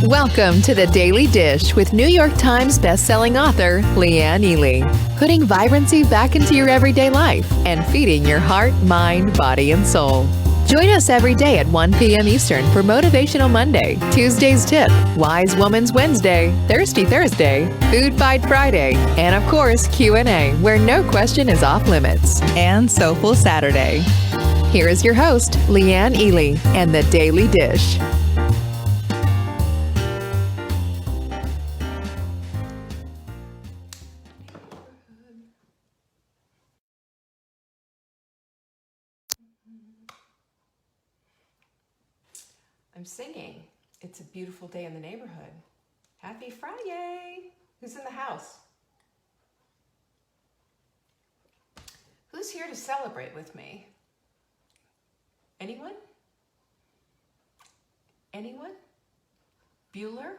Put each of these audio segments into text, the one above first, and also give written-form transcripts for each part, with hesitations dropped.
Welcome to the Daily Dish with New York Times bestselling author Leanne Ely. Putting vibrancy back into your everyday life and feeding your heart, mind, body, and soul. Join us every day at 1 p.m. Eastern for Motivational Monday, Tuesday's Tip, Wise Woman's Wednesday, Thirsty Thursday, Food Fight Friday, and of course Q&A, where no question is off limits, and Soulful Saturday. Here is your host, Leanne Ely, and the Daily Dish. I'm singing. It's a beautiful day in the neighborhood. Happy FriYay! Who's in the house? Who's here to celebrate with me? Anyone? Anyone? Bueller?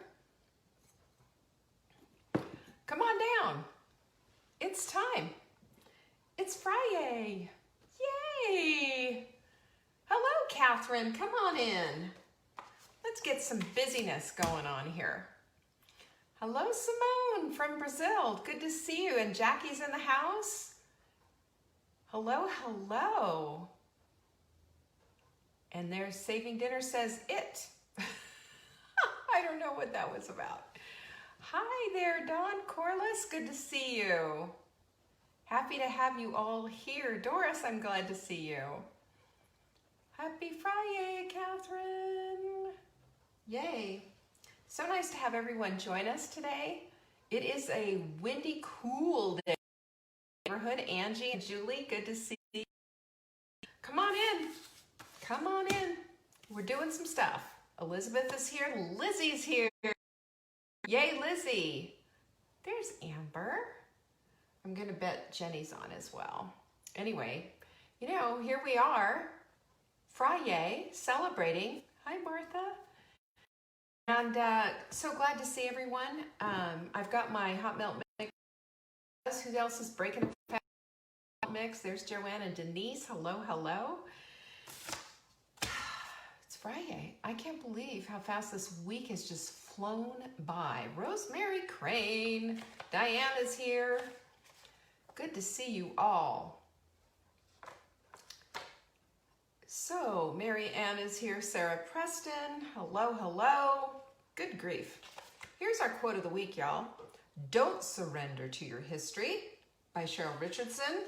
Come on down. It's time. It's FriYay. Yay! Hello, Catherine. Come on in. Let's get some busyness going on here. Hello, Simone from Brazil. Good to see you. And Jackie's in the house. Hello, hello. And there's Saving Dinner says it. I don't know what that was about. Hi there, Dawn Corliss. Good to see you. Happy to have you all here. Doris, I'm glad to see you. Happy FriYay, Catherine. Yay. So nice to have everyone join us today. It is a windy, cool day in the neighborhood. Angie and Julie, good to see you. Come on in. Come on in. We're doing some stuff. Elizabeth is here. Lizzie's here. Yay, Lizzie. There's Amber. I'm going to bet Jenny's on as well. Anyway, here we are. FriYay, celebrating. Hi, Martha. And so glad to see everyone. I've got my hot milk mix. Who else is breaking a hot mix? There's Joanne and Denise. Hello, hello. It's FriYay. I can't believe how fast this week has just flown by. Rosemary Crane. Diane is here. Good to see you all. So, Mary Ann is here, Sarah Preston, hello, hello. Good grief. Here's our quote of the week, y'all. Don't surrender to your history, by Cheryl Richardson.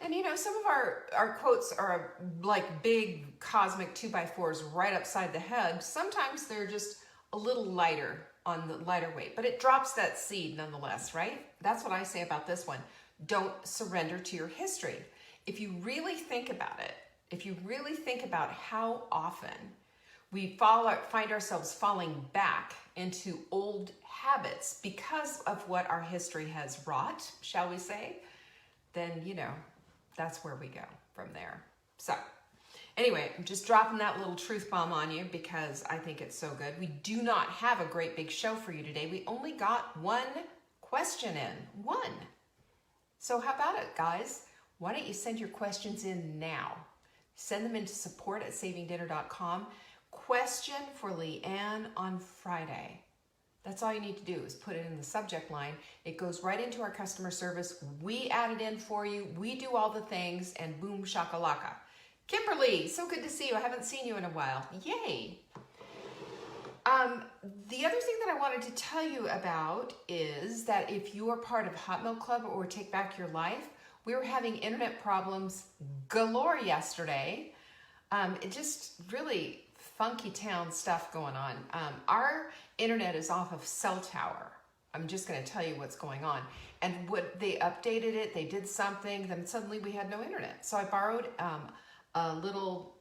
And some of our quotes are like big cosmic 2x4s right upside the head. Sometimes they're just a little lighter on the lighter weight, but it drops that seed nonetheless, right? That's what I say about this one. Don't surrender to your history. If you really think about it, if you really think about how often we find ourselves falling back into old habits because of what our history has wrought, shall we say, then, that's where we go from there. So anyway, I'm just dropping that little truth bomb on you because I think it's so good. We do not have a great big show for you today. We only got one question in. One. So how about it, guys? Why don't you send your questions in now? Send them into support@savingdinner.com. Question for Leanne on Friday. That's all you need to do is put it in the subject line. It goes right into our customer service. We add it in for you. We do all the things and boom shakalaka. Kimberly, so good to see you. I haven't seen you in a while. Yay. The other thing that I wanted to tell you about is that if you are part of Hot Milk Club or Take Back Your Life, we were having internet problems galore yesterday. It just really funky town stuff going on. Our internet is off of cell tower. I'm just going to tell you what's going on. And what they updated it, they did something, then suddenly we had no internet. So I borrowed a little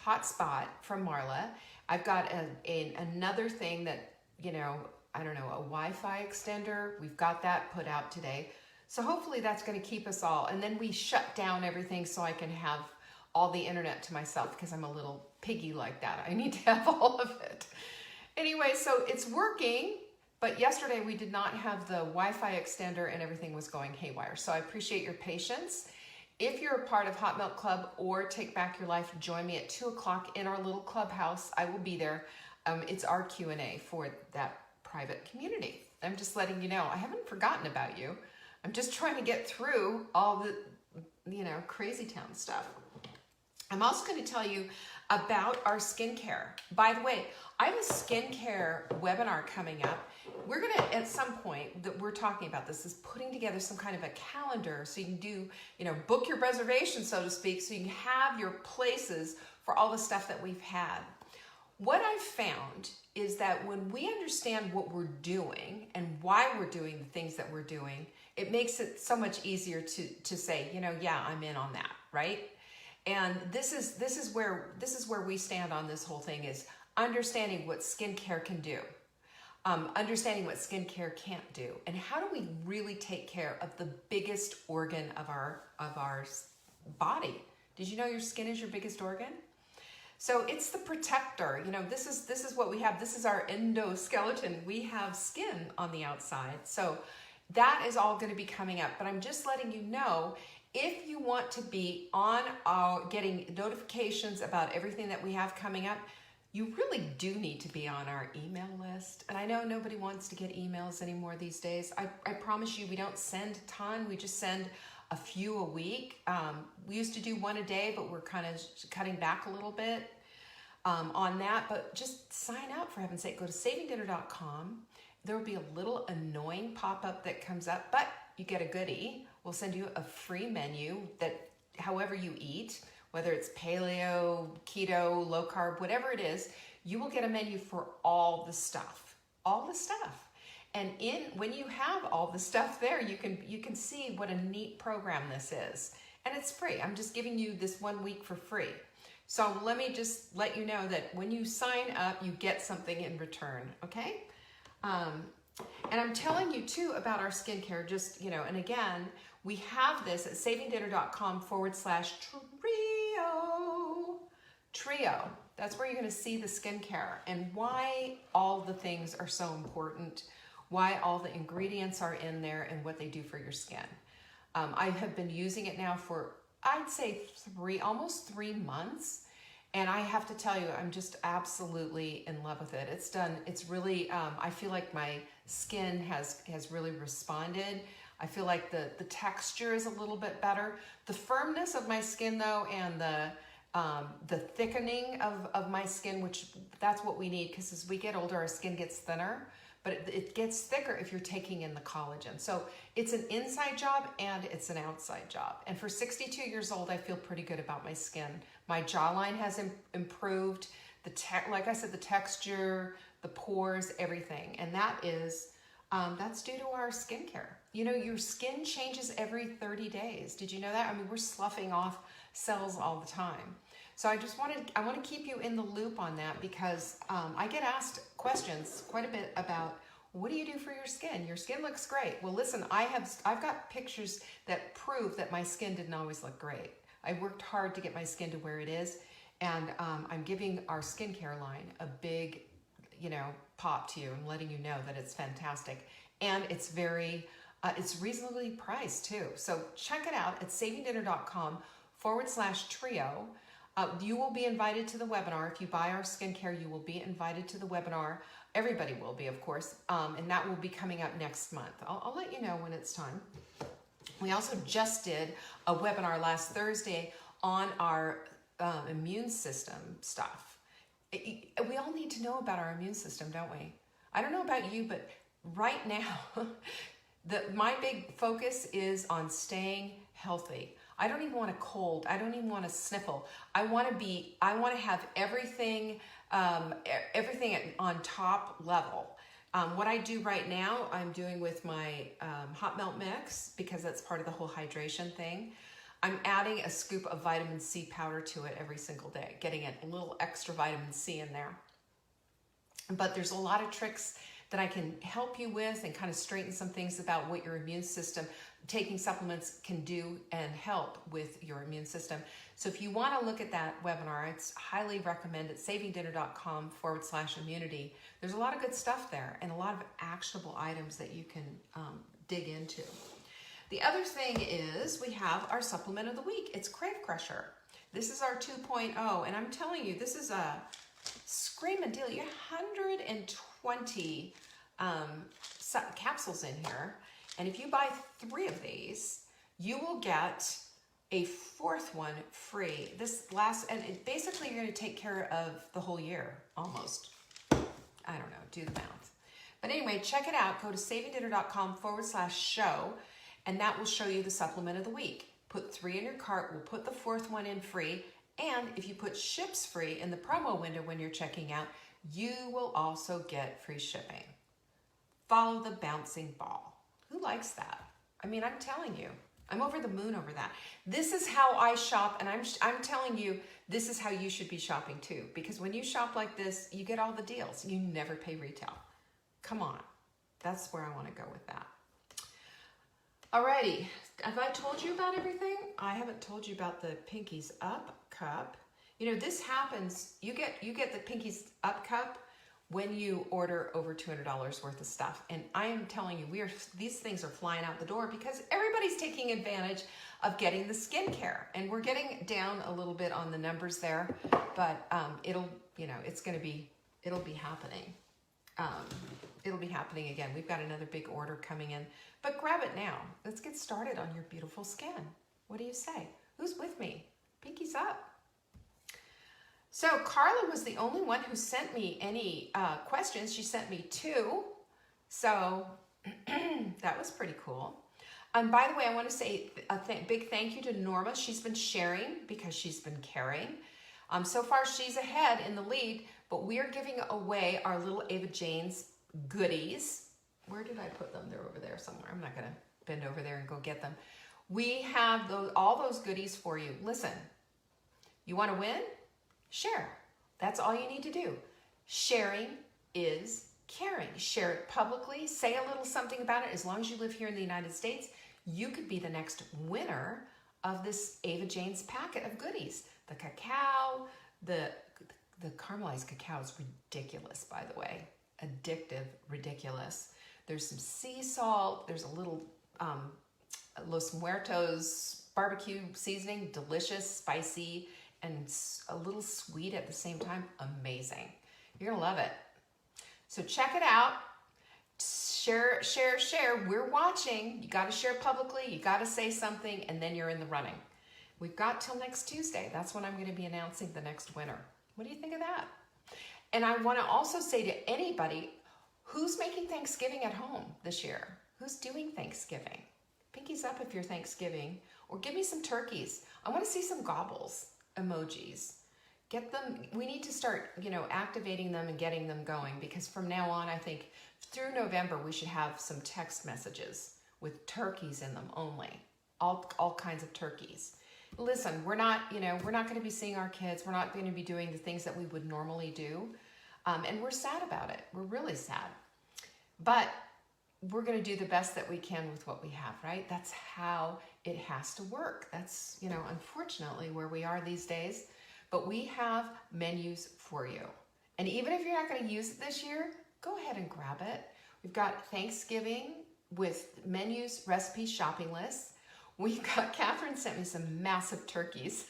hotspot from Marla. I've got another thing that, I don't know, a Wi-Fi extender. We've got that put out today. So hopefully that's going to keep us all. And then we shut down everything so I can have all the internet to myself because I'm a little piggy like that. I need to have all of it. Anyway, so it's working, but yesterday we did not have the Wi-Fi extender and everything was going haywire. So I appreciate your patience. If you're a part of Hot Milk Club or Take Back Your Life, join me at 2 o'clock in our little clubhouse. I will be there. It's our Q&A for that private community. I'm just letting you know, I haven't forgotten about you. I'm just trying to get through all the, crazy town stuff. I'm also going to tell you about our skincare. By the way, I have a skincare webinar coming up. We're going to, at some point, that we're talking about this, is putting together some kind of a calendar so you can do, book your reservation, so to speak, so you can have your places for all the stuff that we've had. What I've found is that when we understand what we're doing and why we're doing the things that we're doing, it makes it so much easier to say, yeah, I'm in on that, right? And this is where we stand on this whole thing, is understanding what skincare can do, understanding what skincare can't do, and how do we really take care of the biggest organ of our body. Did you know your skin is your biggest organ? So it's the protector. This is what we have. This is our endoskeleton. We have skin on the outside. So that is all going to be coming up. But I'm just letting you know, if you want to be on getting notifications about everything that we have coming up, you really do need to be on our email list. And I know nobody wants to get emails anymore these days. I promise you, we don't send a ton. We just send a few a week. We used to do one a day, but we're kind of cutting back a little bit on that. But just sign up, for heaven's sake. Go to savingdinner.com. There will be a little annoying pop-up that comes up, but you get a goodie. We'll send you a free menu that, however you eat, whether it's paleo, keto, low carb, whatever it is, you will get a menu for all the stuff. And when you have all the stuff there, you can see what a neat program this is. And it's free. I'm just giving you this 1 week for free. So let me just let you know that when you sign up, you get something in return, okay? And I'm telling you too about our skincare, just, and again, we have this at savingdinner.com/trio. That's where you're going to see the skincare and why all the things are so important, why all the ingredients are in there, and what they do for your skin. I have been using it now for, I'd say almost 3 months. And I have to tell you, I'm just absolutely in love with it. It's really, I feel like my skin has really responded. I feel like the texture is a little bit better. The firmness of my skin though, and the thickening of my skin, which that's what we need, because as we get older, our skin gets thinner, but it gets thicker if you're taking in the collagen. So it's an inside job and it's an outside job. And for 62 years old, I feel pretty good about my skin. My jawline has improved. Like I said, the texture, the pores, everything. And that's due to our skincare. Your skin changes every 30 days. Did you know that? I mean, we're sloughing off cells all the time. So I want to keep you in the loop on that, because I get asked questions quite a bit about, what do you do for your skin? Your skin looks great. Well, listen, I've got pictures that prove that my skin didn't always look great. I worked hard to get my skin to where it is, and I'm giving our skincare line a big, pop to you. I'm letting you know that it's fantastic, and it's it's reasonably priced too. So check it out at savingdinner.com/trio. You will be invited to the webinar. If you buy our skincare, you will be invited to the webinar. Everybody will be, of course, and that will be coming up next month. I'll let you know when it's time. We also just did a webinar last Thursday on our immune system stuff. We all need to know about our immune system, don't we? I don't know about you, but right now, my big focus is on staying healthy. I don't even want a cold. I don't even want to sniffle. I want to have everything on top level. What I do right now, I'm doing with my hot melt mix, because that's part of the whole hydration thing. I'm adding a scoop of vitamin C powder to it every single day, getting a little extra vitamin C in there. But there's a lot of tricks that I can help you with and kind of straighten some things about what your immune system, taking supplements can do and help with your immune system. So if you want to look at that webinar, it's highly recommended, savingdinner.com/immunity. There's a lot of good stuff there and a lot of actionable items that you can dig into. The other thing is we have our supplement of the week. It's Crave Crusher. This is our 2.0, and I'm telling you, this is a screaming deal. You get 120 capsules in here, and if you buy 3 of these, you will get a 4th one free. Basically you're going to take care of the whole year, almost. I don't know, do the math. But anyway, check it out. Go to savingdinner.com/show, and that will show you the supplement of the week. Put 3 in your cart. We'll put the 4th one in free. And if you put ships free in the promo window when you're checking out, you will also get free shipping. Follow the bouncing ball. Who likes that? I mean, I'm telling you, I'm over the moon over that. This is how I shop, and I'm telling you, this is how you should be shopping too. Because when you shop like this, you get all the deals. You never pay retail. Come on. That's where I want to go with that. Alrighty, have I told you about everything? I haven't told you about the Pinkies Up cup. You know, this happens, you get the Pinkies Up cup when you order over $200 worth of stuff. And I am telling you, these things are flying out the door because everybody's taking advantage of getting the skincare. And we're getting down a little bit on the numbers there, but it'll be happening. It'll be happening again. We've got another big order coming in, but grab it now. Let's get started on your beautiful skin. What do you say? Who's with me? Pinkies up. So Carla was the only one who sent me any questions. She sent me 2. So that was pretty cool. By the way, I want to say a big thank you to Norma. She's been sharing because she's been caring. So far, she's ahead in the lead, but we are giving away our little Ava Jane's goodies. Where did I put them? They're over there somewhere. I'm not going to bend over there and go get them. We have all those goodies for you. Listen, you want to win? Share. That's all you need to do. Sharing is caring. Share it publicly. Say a little something about it. As long as you live here in the United States, you could be the next winner of this Ava Jane's packet of goodies. The cacao, the caramelized cacao is ridiculous, by the way. Addictive, ridiculous. There's some sea salt. There's a little Los Muertos barbecue seasoning, delicious, spicy, and a little sweet at the same time. Amazing. You're gonna love it. So check it out. Share, share, share. We're watching. You gotta share publicly. You gotta say something, and then you're in the running. We've got till next Tuesday. That's when I'm gonna be announcing the next winner. What do you think of that? And I wanna also say to anybody who's making Thanksgiving at home this year, who's doing Thanksgiving, pinkies up if you're Thanksgiving, or give me some turkeys. I wanna see some gobbles emojis. Get them, we need to start, activating them and getting them going, because from now on, I think through November, we should have some text messages with turkeys in them only, all kinds of turkeys. Listen, we're not going to be seeing our kids. We're not going to be doing the things that we would normally do. And we're sad about it. We're really sad. But we're going to do the best that we can with what we have, right? That's how it has to work. That's, unfortunately where we are these days. But we have menus for you. And even if you're not going to use it this year, go ahead and grab it. We've got Thanksgiving with menus, recipes, shopping lists. We've got, Catherine sent me some massive turkeys.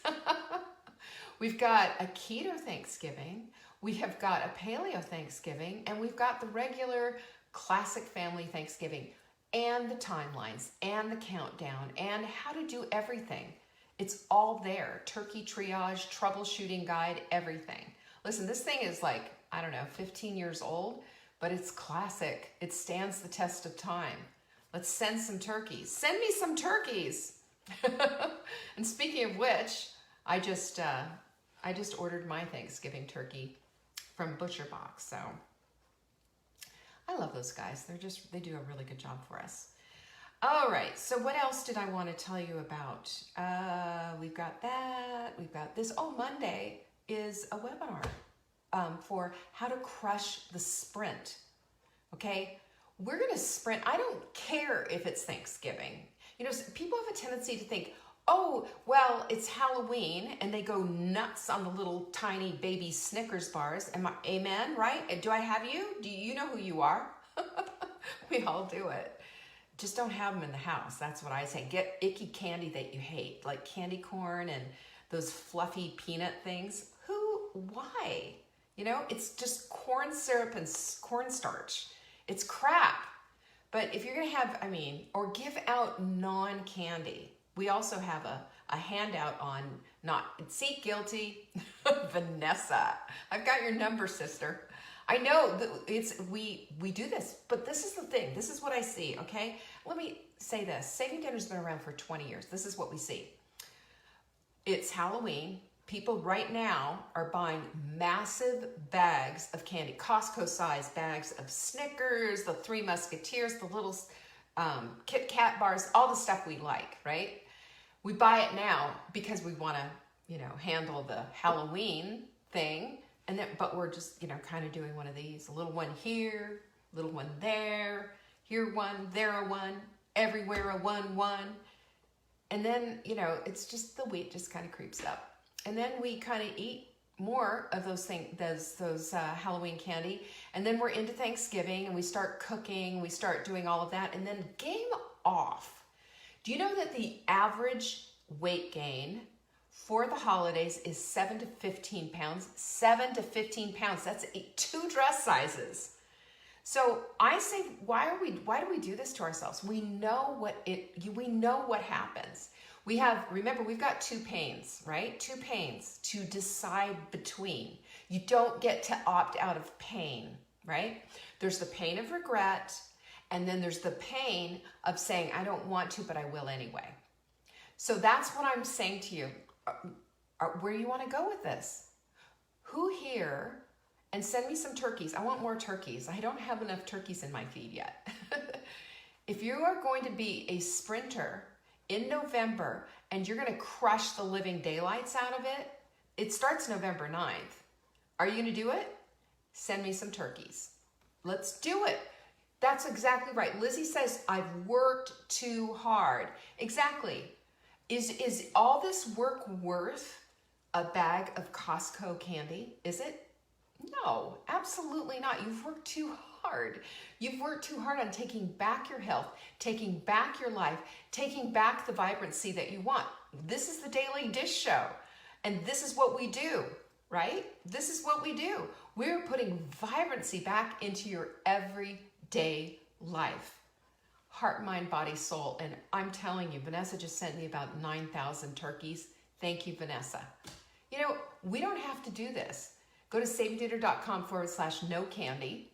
We've got a keto Thanksgiving. We have got a paleo Thanksgiving. And we've got the regular classic family Thanksgiving, and the timelines and the countdown and how to do everything. It's all there. Turkey triage, troubleshooting guide, everything. Listen, this thing is 15 years old, but it's classic. It stands the test of time. Let's send some turkeys. Send me some turkeys. And speaking of which, I just ordered my Thanksgiving turkey from Butcher Box. So I love those guys. They do a really good job for us. All right, so what else did I want to tell you about? We've got that, we've got this. Oh, Monday is a webinar for how to crush the sprint, okay? We're gonna sprint. I don't care if it's Thanksgiving. People have a tendency to think, oh, well, it's Halloween, and they go nuts on the little tiny baby Snickers bars. Amen, right? Do I have you? Do you know who you are? We all do it. just don't have them in the house. That's what I say. Get icky candy that you hate, like candy corn and those fluffy peanut things. Why? You know, it's just corn syrup and cornstarch. It's crap. But if you're going to have, or give out non-candy. We also have a handout on guilty, Vanessa. I've got your number, sister. I know that we do this, but this is the thing. This is what I see, okay? Let me say this. Saving Dinner's been around for 20 years. This is what we see. It's Halloween. People right now are buying massive bags of candy, Costco-sized bags of Snickers, the Three Musketeers, the little Kit Kat bars, all the stuff we like, right? We buy it now because we want to, handle the Halloween thing, but we're just, kind of doing one of these, a little one here, little one there, here one, there a one, everywhere a one. And then, it's just the weight just kind of creeps up. And then we kind of eat more of those things, those Halloween candy. And then we're into Thanksgiving and we start cooking, we start doing all of that, and then game off. Do you know that the average weight gain for the holidays is 7 to 15 pounds? 7 to 15 pounds. That's 2 dress sizes. So I say, why do we do this to ourselves? We know what happens. Remember, we've got 2 pains, right? 2 pains to decide between. You don't get to opt out of pain, right? There's the pain of regret, and then there's the pain of saying, I don't want to, but I will anyway. So that's what I'm saying to you. Where do you want to go with this? Who here, and send me some turkeys. I want more turkeys. I don't have enough turkeys in my feed yet. If you are going to be a sprinter in November, and you're going to crush the living daylights out of it, it starts November 9th. Are you going to do it? Send me some turkeys. Let's do it. That's exactly right. Lizzie says, I've worked too hard. Exactly. Is all this work worth a bag of Costco candy? Is it? No, absolutely not. You've worked too hard. You've worked too hard on taking back your health, taking back your life, taking back the vibrancy that you want. This is the Daily Dish Show, and this is what we do, right? This is what we do. We're putting vibrancy back into your everyday life. Heart, mind, body, soul. And I'm telling you, Vanessa just sent me about 9,000 turkeys. Thank you, Vanessa. We don't have to do this. Go to savingdinner.com/no candy.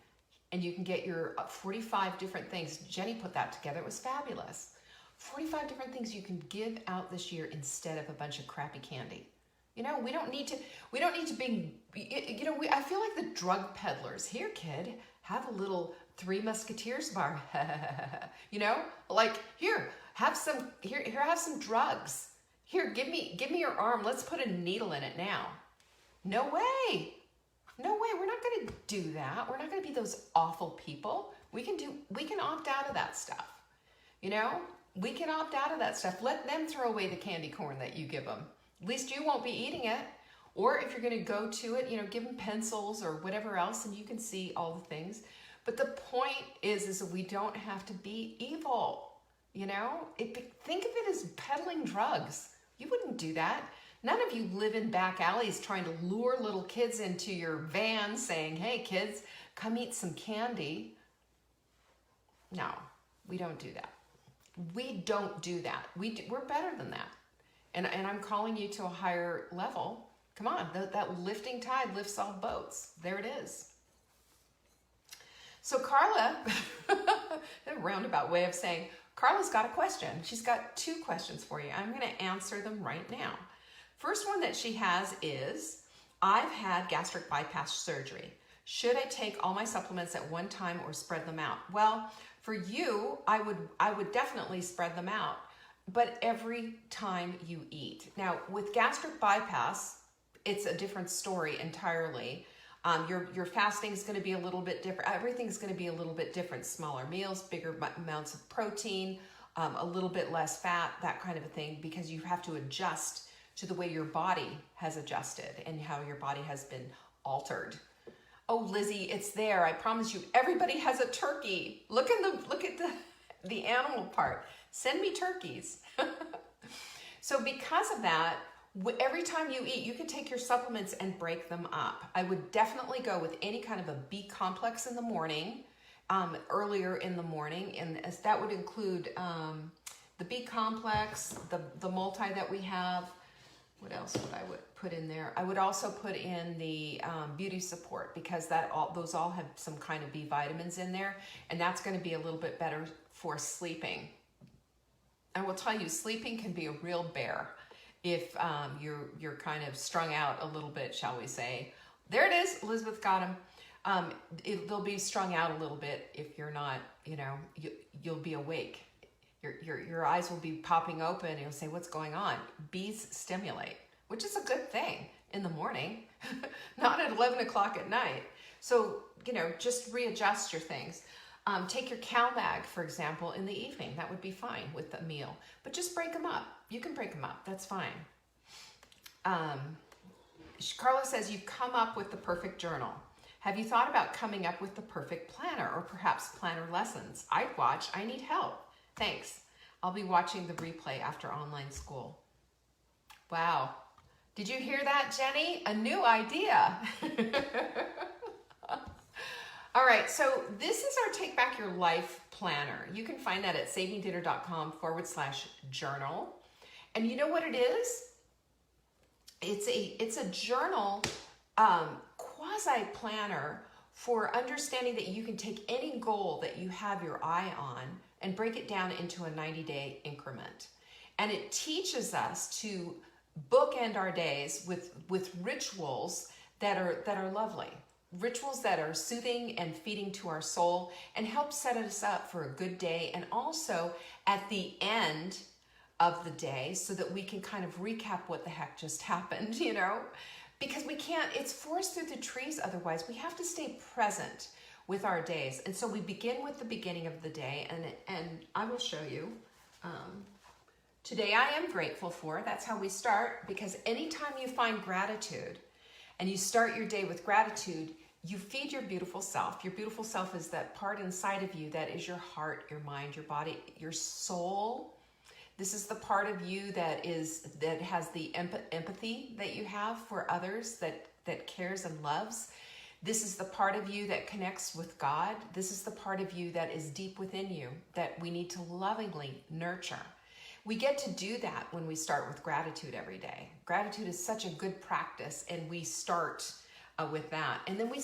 And you can get your 45 different things. Jenny put that together. It was fabulous. 45 different things you can give out this year instead of a bunch of crappy candy. We don't need to be, I feel like the drug peddlers. Here, kid, have a little Three Musketeers bar. Like, here, have some drugs. Here, give me your arm. Let's put a needle in it now. No way. No way, we're not going to do that. We're not going to be those awful people. We can opt out of that stuff. We can opt out of that stuff. Let them throw away the candy corn that you give them. At least you won't be eating it. Or if you're going to go to it, give them pencils or whatever else, and you can see all the things. But the point is that we don't have to be evil. Think of it as peddling drugs. You wouldn't do that. None of you live in back alleys trying to lure little kids into your van saying, hey, kids, come eat some candy. No, we don't do that. We don't do that. We're better than that. And I'm calling you to a higher level. Come on, that lifting tide lifts all boats. There it is. So Carla, a roundabout way of saying, Carla's got a question. She's got 2 questions for you. I'm going to answer them right now. First one that she has is, I've had gastric bypass surgery. Should I take all my supplements at one time or spread them out? Well, for you, I would definitely spread them out, but every time you eat. Now, with gastric bypass, it's a different story entirely. Your fasting is going to be a little bit different. Everything's going to be a little bit different. Smaller meals, bigger amounts of protein, a little bit less fat, that kind of a thing, because you have to adjust to the way your body has adjusted and how your body has been altered. Oh, Lizzie, it's there. I promise you, everybody has a turkey. Look at the the animal part. Send me turkeys. So because of that, every time you eat, you can take your supplements and break them up. I would definitely go with any kind of a B complex in the morning, earlier in the morning, and as that would include the B complex, the multi that we have. What else would I put in there? I would also put in the beauty support, because those all have some kind of B vitamins in there, and that's going to be a little bit better for sleeping. I will tell you, sleeping can be a real bear if you're kind of strung out a little bit, shall we say. There it is, Elizabeth got him. They'll be strung out a little bit if you're not, you'll be awake. Your eyes will be popping open and you'll say, what's going on? Bees stimulate, which is a good thing in the morning, not at 11 o'clock at night. So, just readjust your things. Take your CalMag, for example, in the evening. That would be fine with the meal, but just break them up. You can break them up. That's fine. Carla says, you've come up with the perfect journal. Have you thought about coming up with the perfect planner, or perhaps planner lessons? I'd watch. I need help. Thanks. I'll be watching the replay after online school. Wow. Did you hear that, Jenny? A new idea. All right, so this is our Take Back Your Life planner. You can find that at savingdinner.com/journal. And you know what it is? It's a journal, quasi planner for understanding that you can take any goal that you have your eye on and break it down into a 90-day increment. And it teaches us to bookend our days with rituals that are lovely. Rituals that are soothing and feeding to our soul and help set us up for a good day, and also at the end of the day so that we can kind of recap what the heck just happened, because we can't, it's forest through the trees otherwise. We have to stay present with our days. And so we begin with the beginning of the day, and I will show you. Today I am grateful for, that's how we start, because anytime you find gratitude and you start your day with gratitude, you feed your beautiful self. Your beautiful self is that part inside of you that is your heart, your mind, your body, your soul. This is the part of you that has the empathy that you have for others, that cares and loves. This is the part of you that connects with God. This is the part of you that is deep within you that we need to lovingly nurture. We get to do that when we start with gratitude every day. Gratitude is such a good practice, and we start with that. And then we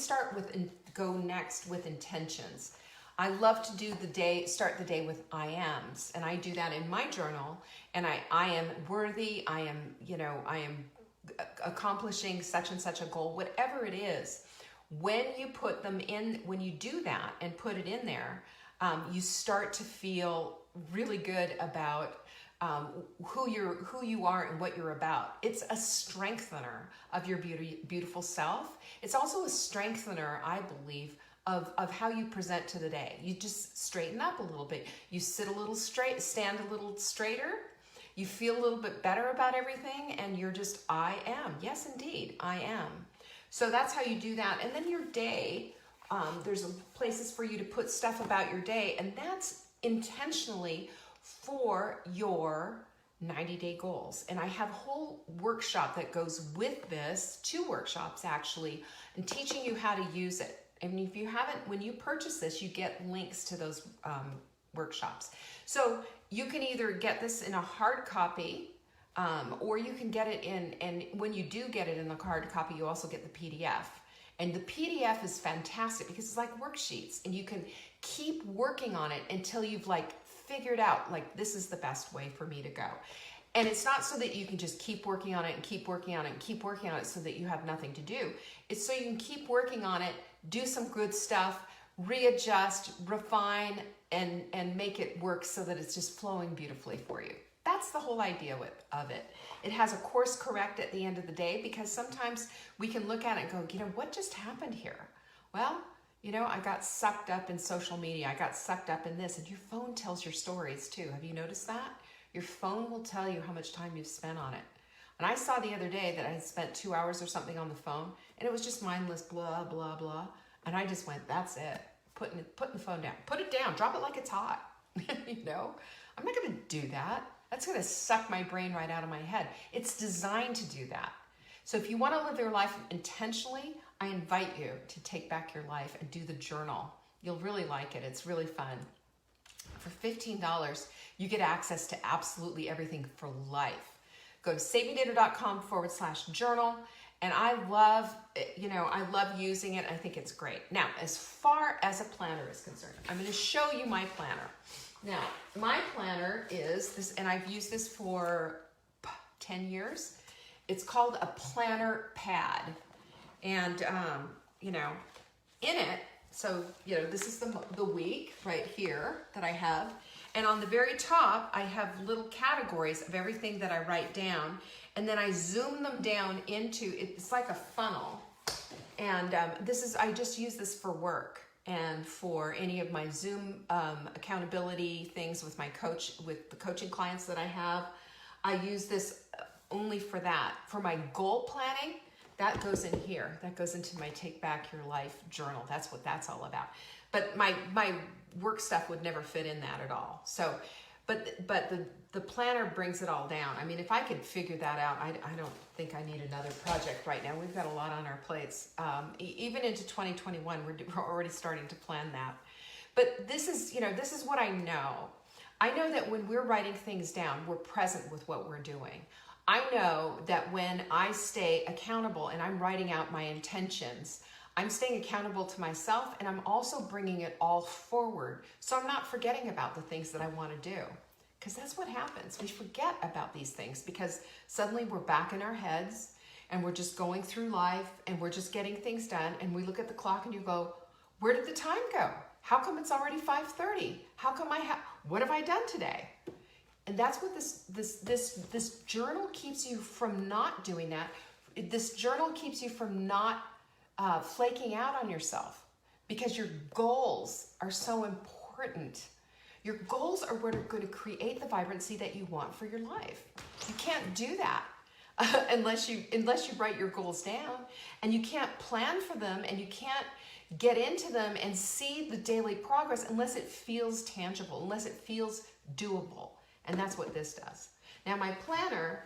go next with intentions. I love to start the day with I ams, and I do that in my journal. And I am worthy. I am accomplishing such and such a goal, whatever it is. When you put them in, when you do that and put it in there, you start to feel really good about who you are and what you're about. It's a strengthener of your beautiful self. It's also a strengthener, I believe, of how you present to the day. You just straighten up a little bit. You sit a little straight, stand a little straighter. You feel a little bit better about everything, and you're just, I am. Yes, indeed, I am. So that's how you do that. And then your day, there's places for you to put stuff about your day, and that's intentionally for your 90-day goals. And I have a whole workshop that goes with this, 2 workshops actually, and teaching you how to use it. And if you haven't, when you purchase this, you get links to those workshops. So you can either get this in a hard copy, or you can get it in, and when you do get it in the hard copy, you also get the PDF. And the PDF is fantastic because it's like worksheets, and you can keep working on it until you've figured out, this is the best way for me to go. And it's not so that you can just keep working on it and keep working on it and keep working on it so that you have nothing to do. It's so you can keep working on it, do some good stuff, readjust, refine, and make it work so that it's just flowing beautifully for you. That's the whole idea of it. It has a course correct at the end of the day, because sometimes we can look at it and go, what just happened here? Well, I got sucked up in social media. I got sucked up in this. And your phone tells your stories too. Have you noticed that? Your phone will tell you how much time you've spent on it. And I saw the other day that I had spent 2 hours or something on the phone, and it was just mindless blah, blah, blah. And I just went, that's it. Putting the phone down. Put it down. Drop it like it's hot. You know, I'm not going to do that. That's going to suck my brain right out of my head. It's designed to do that. So if you want to live your life intentionally, I invite you to take back your life and do the journal. You'll really like it. It's really fun. For $15, you get access to absolutely everything for life. Go to savingdata.com/journal. And I love, I love using it. I think it's great. Now, as far as a planner is concerned, I'm going to show you my planner. Now, my planner is this, and I've used this for 10 years. It's called a planner pad. And, in it, so, this is the week right here that I have. And on the very top, I have little categories of everything that I write down. And then I zoom them down into, it's like a funnel. And I just use this for work and for any of my Zoom accountability things with with the coaching clients that I have. I use this only for that. For my goal planning, that goes in here. That goes into my Take Back Your Life journal. That's what that's all about. But my work stuff would never fit in that at all. So, but the planner brings it all down. I mean, if I could figure that out, I don't think I need another project right now. We've got a lot on our plates. Even into 2021, we're already starting to plan that. But this is what I know. I know that when we're writing things down, we're present with what we're doing. I know that when I stay accountable and I'm writing out my intentions, I'm staying accountable to myself, and I'm also bringing it all forward. So I'm not forgetting about the things that I want to do. Because that's what happens. We forget about these things because suddenly we're back in our heads and we're just going through life and we're just getting things done. And we look at the clock and you go, where did the time go? How come it's already 5:30? How come what have I done today? And that's what this journal keeps you from not doing that. This journal keeps you from not flaking out on yourself, because your goals are so important. Your goals are what are going to create the vibrancy that you want for your life. You can't do that unless you write your goals down, and you can't plan for them, and you can't get into them and see the daily progress unless it feels tangible, unless it feels doable. And that's what this does. Now my planner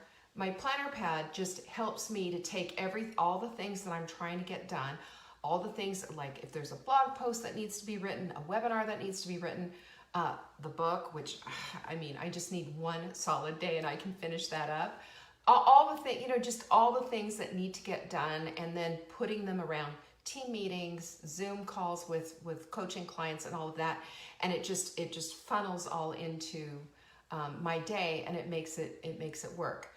pad just helps me to take all the things that I'm trying to get done, all the things, like if there's a blog post that needs to be written, a webinar that needs to be written, the book, which, I just need one solid day and I can finish that up. All the things, just all the things that need to get done, and then putting them around team meetings, Zoom calls with coaching clients and all of that. And it just funnels all into my day, and it makes it work.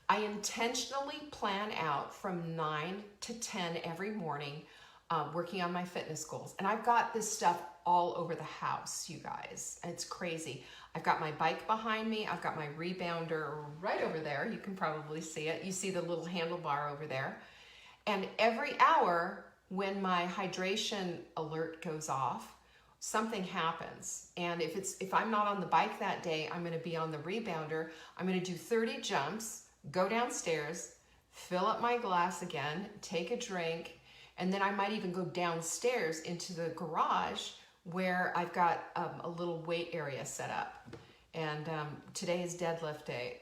I intentionally plan out from 9 to 10 every morning, working on my fitness goals. And I've got this stuff all over the house, you guys. It's crazy. I've got my bike behind me. I've got my rebounder right over there. You can probably see it. You see the little handlebar over there. And every hour when my hydration alert goes off, something happens. And if I'm not on the bike that day, I'm going to be on the rebounder. I'm going to do 30 jumps, go downstairs, fill up my glass again, take a drink, and then I might even go downstairs into the garage where I've got a little weight area set up. And today is deadlift day.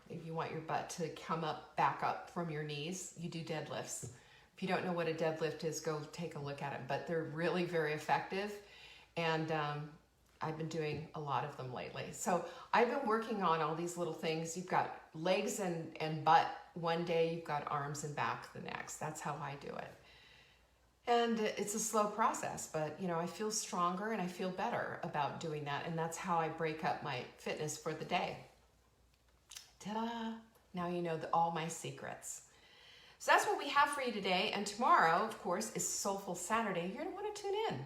If you want your butt to come back up from your knees, you do deadlifts. If you don't know what a deadlift is, go take a look at it. But they're really very effective. And I've been doing a lot of them lately. So I've been working on all these little things. You've got legs and butt one day, you've got arms and back the next. That's how I do it. And it's a slow process, but I feel stronger and I feel better about doing that. And that's how I break up my fitness for the day. Ta-da! Now you know all my secrets. So that's what we have for you today. And tomorrow, of course, is Soulful Saturday. You're going to want to tune in.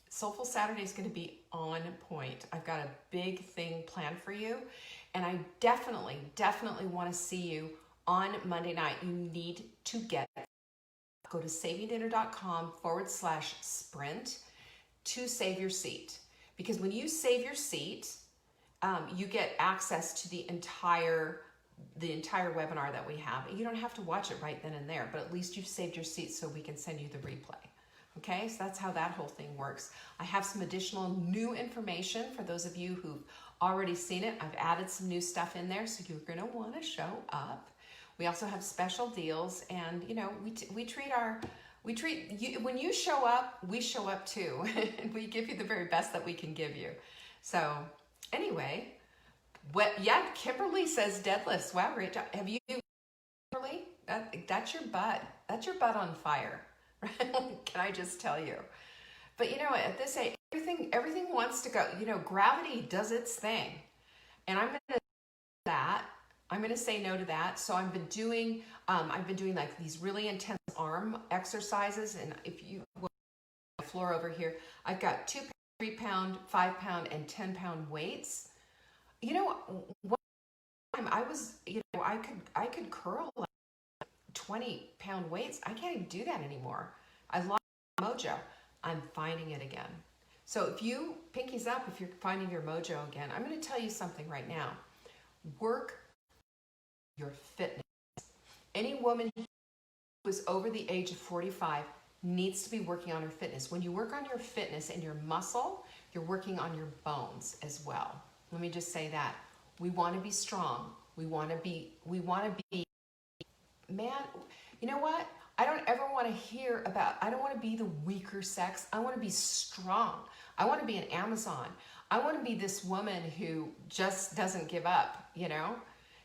Soulful Saturday is going to be on point. I've got a big thing planned for you. And I definitely want to see you on Monday night. You need to go to savingdinner.com/sprint to save your seat. Because when you save your seat, you get access to the entire webinar that we have. You don't have to watch it right then and there, but at least you've saved your seat so we can send you the replay. Okay, so that's how that whole thing works. I have some additional new information for those of you who've already seen it. I've added some new stuff in there, so you're gonna wanna show up. We also have special deals, and you know, we treat you, when you show up, we show up too. And we give you the very best that we can give you. So anyway, yeah, Kimberly says deadlifts. Wow, great job. Have you, Kimberly? That's your butt. That's your butt on fire. Can I just tell you? But you know, at this age, everything wants to go. You know, gravity does its thing, and I'm gonna say no to that. So I've been doing like these really intense arm exercises, and if you will, the floor over here, I've got 2 pound, 3 pound, 5 pound, and 10 pound weights. You know, one time I was, you know, I could curl like 20 pound weights. I can't even do that anymore. I lost mojo. I'm finding it again. So if you, pinkies up, if you're finding your mojo again, I'm going to tell you something right now. Work your fitness. Any woman who is over the age of 45 needs to be working on her fitness. When you work on your fitness and your muscle, you're working on your bones as well. Let me just say that. We want to be strong. We want to be, man, you know what? I don't ever want to hear about, I don't want to be the weaker sex. I want to be strong. I want to be an Amazon. I want to be this woman who just doesn't give up, you know?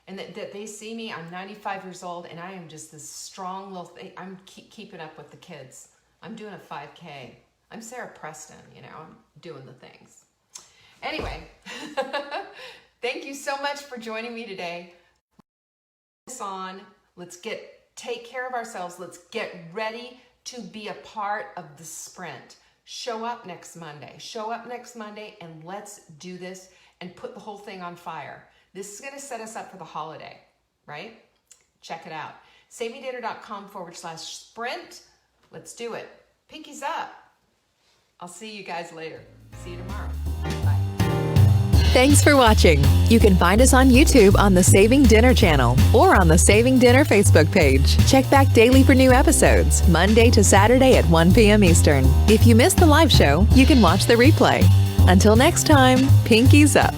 And that they see me, I'm 95 years old, and I am just this strong little thing. I'm keeping up with the kids. I'm doing a 5K. I'm Sarah Preston, you know, I'm doing the things. Anyway, thank you so much for joining me today. Let's take care of ourselves. Let's get ready to be a part of the sprint. Show up next Monday. Show up next Monday, and let's do this and put the whole thing on fire. This is going to set us up for the holiday, right? Check it out. SaveMeDinner.com/sprint. Let's do it. Pinkies up. I'll see you guys later. See you tomorrow. Bye. Thanks for watching. You can find us on YouTube on the Saving Dinner channel or on the Saving Dinner Facebook page. Check back daily for new episodes, Monday to Saturday at 1 p.m. Eastern. If you missed the live show, you can watch the replay. Until next time, pinkies up.